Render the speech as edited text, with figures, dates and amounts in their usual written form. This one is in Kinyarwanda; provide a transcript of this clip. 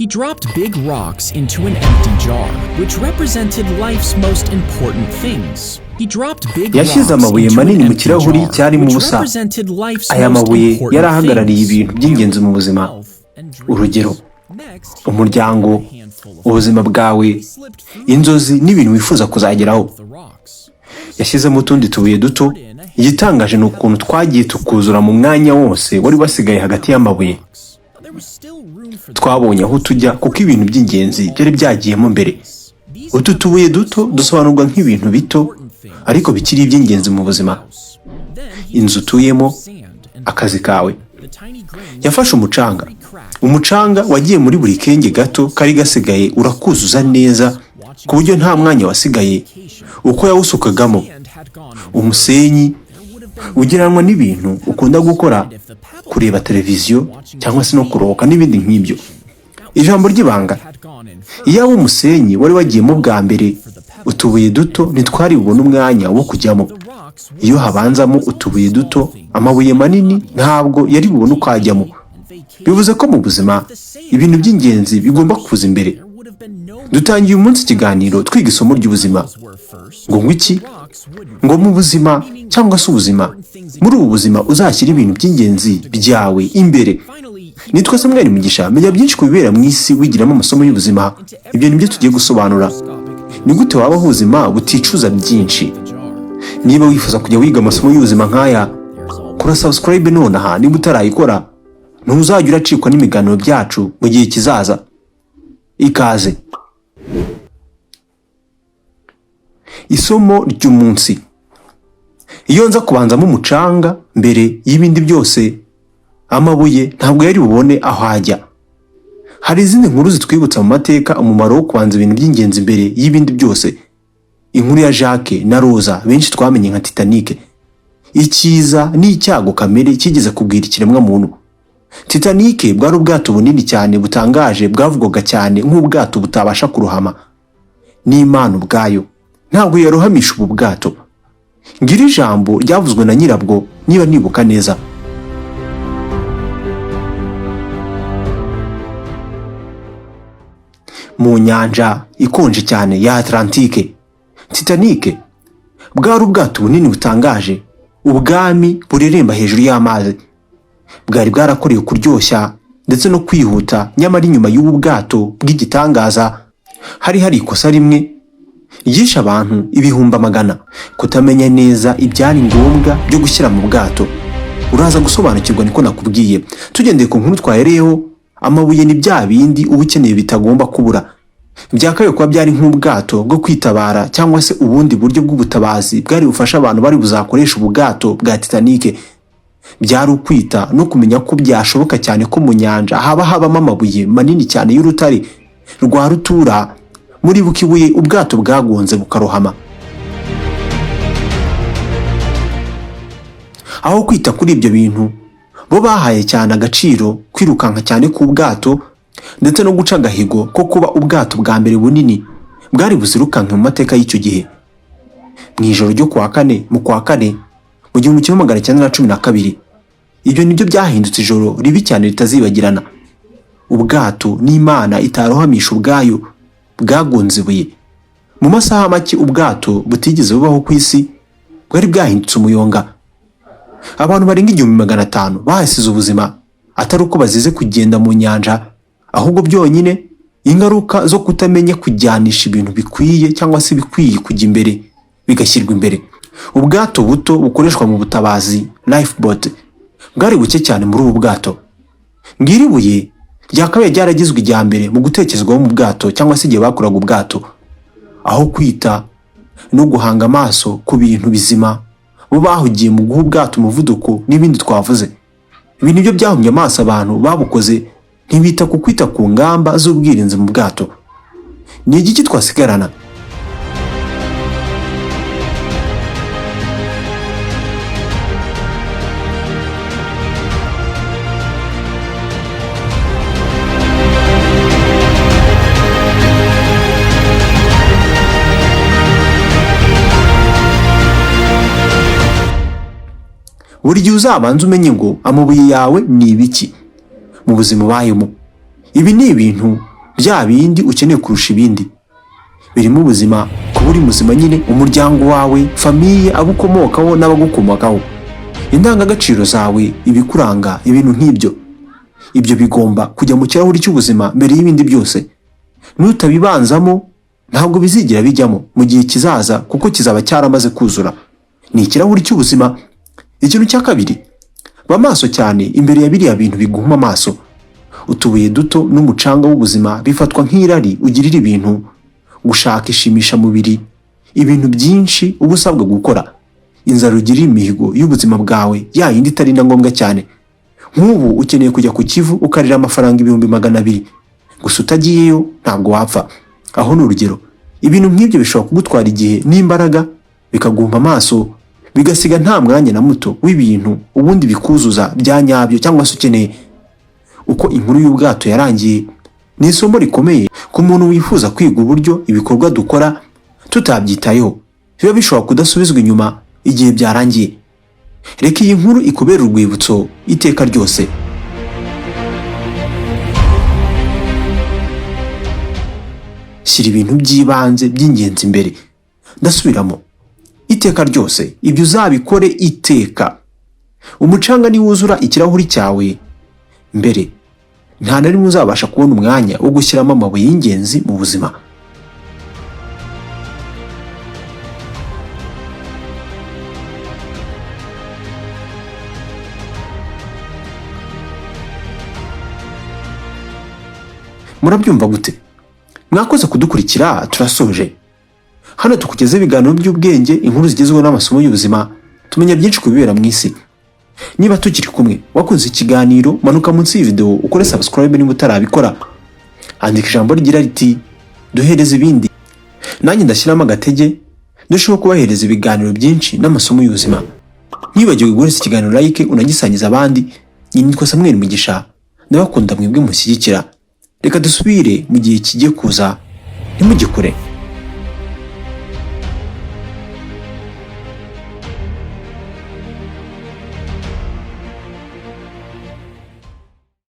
He dropped big rocks into an empty jar, which represented life's most important things. He dropped big yashyize amabuye manini mu kirahuri cyarimo ubusa. Aya mabuye yarahagarariye ibintu by'ingenzi mu buzima. Urugero, umuryango, ubuzima bwawe, inzozi n'ibintu wifuza kuzageraho. Yashyizemo utundi tubuye duto. Igitangaje ni ukuntu twagiye tukuzura mu mwanya wose wari wasigaye hagati y'amabuye. Twabonye aho tujya kuko ibintu by'ingenzi byari byagiyemo mbere. Utu tubuye duto dusobanurwa nk'ibintu bito ariko bikiri iby'ingenzi mu buzima. Inzu utuyemo, akazi kawe. Yafashe umucanga wagiye muri buri kenge gato kari gasigaye urakuzuza neza ku buryo nta mwanya wasigaye uko yawusukagamo. Umusenyi ugeranwa n'ibintu ukunda gukora, kureba televiziyo cyangwa se no kurohoka n'ibindi nk'ibyo. Ijambo ry'ibanga, iyo umusenyi wari wagiyemo bwa mbere, utubuye duto ntitwari bubone umwanya wo kujyamo. Iyo habanzamo utubuye duto, amabuye manini ntabwo yari bubone uko ajyamo. Bivuze ko mu buzima ibintu by'ingenzi bigomba kuza imbere. Dutangiye umunsi ikiganiro twiga isomo ry'ubuzima. Ngo ngwiki? Ngo mu buzima cyangwa se ubuzima, muri ubu buzima uzashyira ibintu by'ingenzi byawe imbere. Nitwa Samuel Mugisha, menya byinshi ku bibera mu isi wigiramo amasomo y'ubuzima. Ibyo nibyo tugiye gusobanura. Ni gute wabaho ubuzima buticuza byinshi? Niba wifuza kujya wiga amasomo y'ubuzima nk'aya, kora subscribe nonaha. Niba utarayikora, ntuzajya uracikwa n'imiganiro byacu mu gihe kizaza. Ikaze. Isomo ry'umunsi. Iyo nza kubanzamo umucanga mbere y'ibindi byose, amabuye ntabwo yari bubone aho ajya. Hari izindi nkuru zitwibutsa mu mateka umumaro wo kubanza ibintu by'ingenzi mbere y'ibindi byose. Inkuru ya Jacques na Rosa benshi twamenye nka Titanic. Icyiza n'icyago kamere kigeze kubwira ikiremwa muntu. Titanic bwari ubwato bunini cyane butangaje bwavugwaga cyane nk'ubwato butabasha kurohama. N'Imana ubwayo ntabwo yarohamisha ubu bwato. Ngira ijambo ryavuzwe na nyirabwo niba nibuka neza. Mu nyanja ikonje cyane ya Atlantique, Titanic bwari ubwato bunini butangaje, ubwami bureremba hejuru y'amazi. Bwari bwarakorewe kuryoshya ndetse no kwihuta, nyamara inyuma y'ubu bwato bw'igitangaza hari ikosa rimwe ryishe abantu ibihumbi amagana. Kutamenya neza ibyari ngombwa byo gushyira mu bwato. Uraza gusobanukirwa niko nakubwiye. Tugendeye ku nkuru twahereyeho, amabuye ni bya bindi uba ukeneye bitagomba kubura. Byakabaye kuba byari nk'ubwato bwo kwitabara cyangwa se ubundi buryo bw'ubutabazi bwari bufasha abantu bari buzakoresha ubwato bwa Titanic. Byari ukwita no kumenya ko byashoboka cyane ko mu nyanja habamo amabuye manini cyane y'urutare rwa rutura. Muri bukibuye ubwato bwagonze bukarohama. Aho kwita kuri ibyo bintu, bo bahaye cyane agaciro kwirukanka cyane ku bwato ndetse no guca agahigo ko kuba ubwato bwa mbere bunini bwari buzirukanka mu mateka y'icyo gihe. Mu ijoro ryo kwa kane mu 1912, ibyo nibyo byahindutse ijoro ribi cyane ritazibagirana. Ubwato n'Imana itarohamisha ubwayo bwagonze ibuye. Mu masaha make ubwato butigeze bubaho ku isi bwari bwahindutse umuyonga. Abantu barenga 500 bahasize ubuzima, atari uko bazize kugenda mu nyanja, ahubwo byonyine ingaruka zo kutamenya kujyanisha ibintu bikwiye cyangwa se bikwiye kujya imbere bigashyirwa imbere. Ubwato buto bukoreshwa mu butabazi, lifeboat, bwari buke cyane muri ubu bwato. Ngiri ibuye ryakabaye ryaragizwe ijya mbere mu gutekerezwaho mu bwato cyangwa se igihe bakuraga ubwato. Aho kwita no guhanga amaso ku bintu bizima, bo bahugiye mu guha ubwato umuvuduko n'ibindi twavuze. Ibi nibyo byahumye amaso abantu babukoze, ntibita ku kwita ku ngamba z'ubwirinzi mu bwato. Ni igiki twasigarana? Buri gihe uzabanza umenye ngo amabuye yawe ni ibiki mu buzima ubayemo. Ibi ni ibintu bya bindi ukeneye kurusha ibindi. Birimo ubuzima, kuba uri muzima nyine, umuryango wawe, famiye, abo ukomokaho n'abagukomokaho, indangagaciro zawe, ibikuranga, ibintu nk'ibyo. Ibyo bigomba kujya mu kirahuri cy'ubuzima mbere y'ibindi byose. Nutabibanzamo ntabwo bizigira bijyamo mu gihe kizaza, kuko kizaba cyaramaze kuzura. Ni ikirahuri cy'ubuzima. Ikintu cya kabiri, ba maso cyane imbere ya biriya bintu biguhuma amaso. Utubuye duto n'umucanga w'ubuzima bifatwa nk'irari ugirira ibintu, gushaka ishimisha mubiri, ibintu byinshi uba usabwa gukora. Inzara ugirira imihigo y'ubuzima bwawe, ya yindi itari na ngombwa cyane. Nk'ubu ukeneye kujya ku Kivu ukarira amafaranga 200,000, gusa utagiyeyo ntabwo wapfa. Aho ni urugero. Ibintu nk'ibyo bishobora kugutwara igihe n'imbaraga, bikaguhuma amaso, bigasiga nta mwanya na muto w'ibintu ubundi bikuzuza bya nyabyo cyangwa se ukeneye. Uko inkuru y'ubwato yarangiye ni isomo rikomeye ku muntu wifuza kwiga uburyo ibikorwa dukora tutabyitayeho biba bishobora kudasubizwa inyuma igihe byarangiye. Reka iyi nkuru ikubera urwibutso iteka ryose. Shyira ibintu by'ibanze by'ingenzi imbere. Ndasubiramo, iteka ryose ibyo uzabikore iteka. Umucanga ni wuzura ikirahuri cyawe mbere, nta na rimwe uzabasha kubona umwanya wo gushyiramo amabuye y'ingenzi mu buzima. Murabyumva gute? Mwakoze kudukurikira, turasoje. Hano tukugeze ibiganiro by'ubwenge, inkuru zigezweho n'amasomo y'ubuzima, tumenya byinshi ku bibera mu isi. Niba tukiri kumwe, wakunze ikiganiro, manuka munsi y'video ukore subscribe niba utarabikora. Andika ijambo rigira riti duhereze ibindi. Nanjye ndashyiramo agatege, ndashobora kubahereza ibiganiro byinshi n'amasomo y'ubuzima. Ntiwibagirwe guhereza ikiganiro like, unagisangiza abandi. Nitwa Samuel Mugisha, ndabakunda mwebwe mushyigikira. Reka dusubire mu gihe kigiye kuza, ntimugikore.